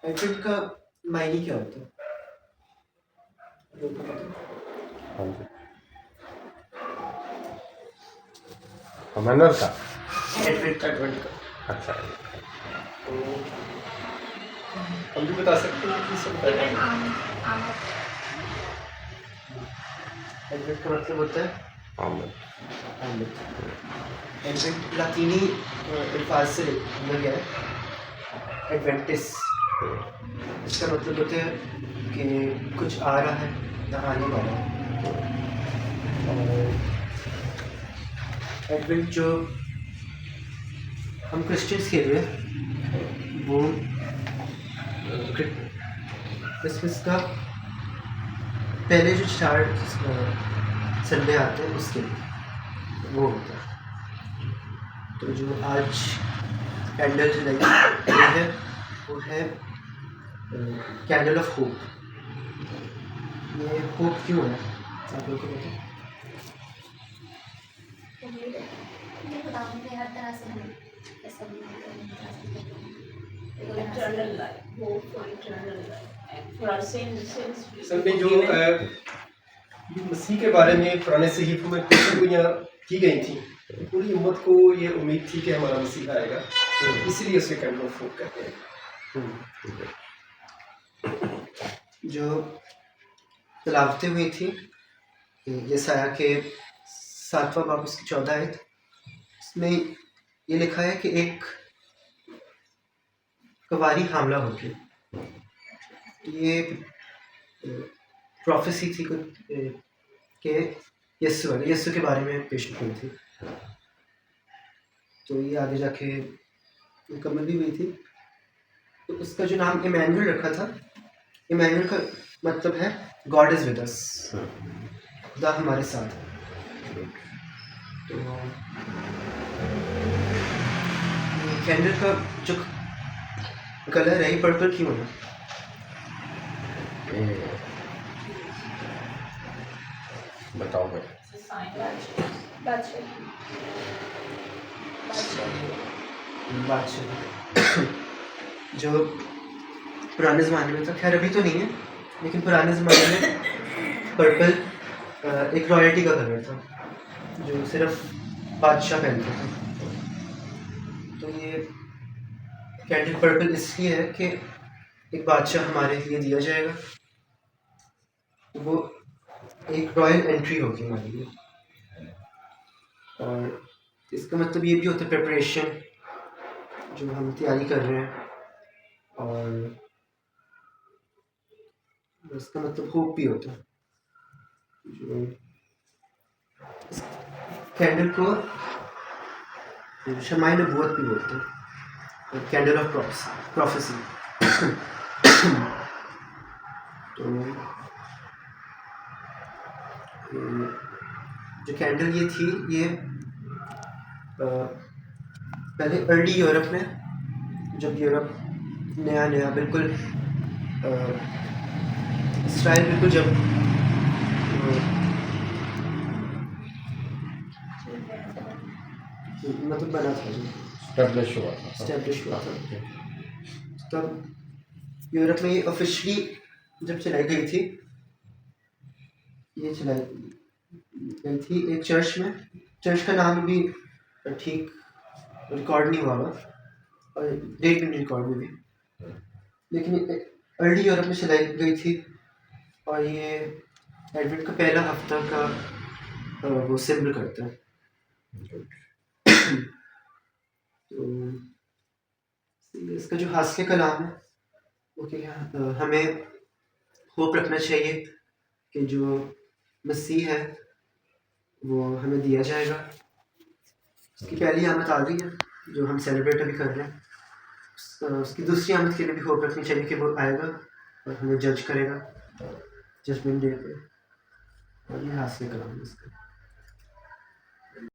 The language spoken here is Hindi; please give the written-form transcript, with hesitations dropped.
एडवेंट का मायने क्या होता है? हाँ जी, मनोहर का। एडवेंट का अच्छा, तो हम भी बता सकते हैं कि सब एडवेंट का मतलब होता है आमद। आमद। एडवेंट लातीनी अल्फाज से लिया गया है एडवेंटिस। इसका मतलब होता है कि कुछ आ रहा है या आने वाला है। और एडवेंट जो हम क्रिश्चियंस के लिए वो क्रिसमस का पहले जो 4 संडे आते हैं उसके लिए वो होता है। तो जो आज कैंडल जलाई है वो है कैंडल ऑफ होप। ये होप क्यों है आप लोगों को पता है? हर तरह से हमें ऐसा भी eternal life, hope for eternal life, and for our sins. असल में जो मसीह के बारे में पुराने सहीफों में खुशबुइयाँ की गई थी, पूरी उम्मत को ये उम्मीद थी कि हमारा मसीह आएगा, इसलिए उसे कैंडल ऑफ होप कहते हैं। जो तलावतें हुई थी यसाया के 7वां बाब उसकी 14 आयत, इसमें ये लिखा है कि एक कवारी हामला होगी। ये प्रोफेसी थी कि यस्सु के बारे में पेश हुई थी, तो ये आगे जाके मुकम्मल भी हुई थी। तो उसका जो नाम इमैनुअल रखा था, इमैनुअल का मतलब है गॉड इज विद अस, खुदा हमारे साथ है। तो कैंडल का जो कलर है पर्पल क्यों है? बताओ भाई। It's a sign बादशाह जो पुराने ज़माने में था, खैर अभी तो नहीं है, लेकिन पुराने ज़माने में पर्पल एक रॉयल्टी का कलर था जो सिर्फ बादशाह पहनते थे। तो ये कैंडल पर्पल इसलिए है कि एक बादशाह हमारे लिए दिया जाएगा, तो वो एक रॉयल एंट्री होगी हमारे लिए। और इसका मतलब ये भी होता है प्रिपरेशन, जो हम तैयारी कर रहे हैं। और इसका मतलब होप भी होता है। जो इस कैंडल को शमाई नबूवत भी बोलते हैं, कैंडल ऑफ प्रोफेसी। तो जो कैंडल ये थी, ये पहले अर्ली यूरोप में, जब यूरोप नया बिल्कुल इसराइल बिल्कुल जब मतलब बना था, जो स्टैब्लिश हुआ था, तब यूरोप में ये ऑफिशियली जब चलाई गई थी, ये चलाई गई थी एक चर्च में। चर्च का नाम भी ठीक रिकॉर्ड नहीं हुआ और डेट भी नहीं रिकॉर्ड हुई, लेकिन अर्ली यूरोप में चलाई गई थी। और ये एडवेंट का पहला हफ्ता का वो सिंबल करता है। तो इसका जो हास्य कलाम है वो क्या, हमें होप रखना चाहिए कि जो मसीह है वो हमें दिया जाएगा। उसकी पहली आमद आ गई है जो हम सेलिब्रेट अभी कर रहे हैं, उसकी दूसरी आमद के लिए भी होप रखनी चाहिए कि वो आएगा और हमें जज करेगा जजमेंट डे पे। और ये हास्य कलाम है इसका।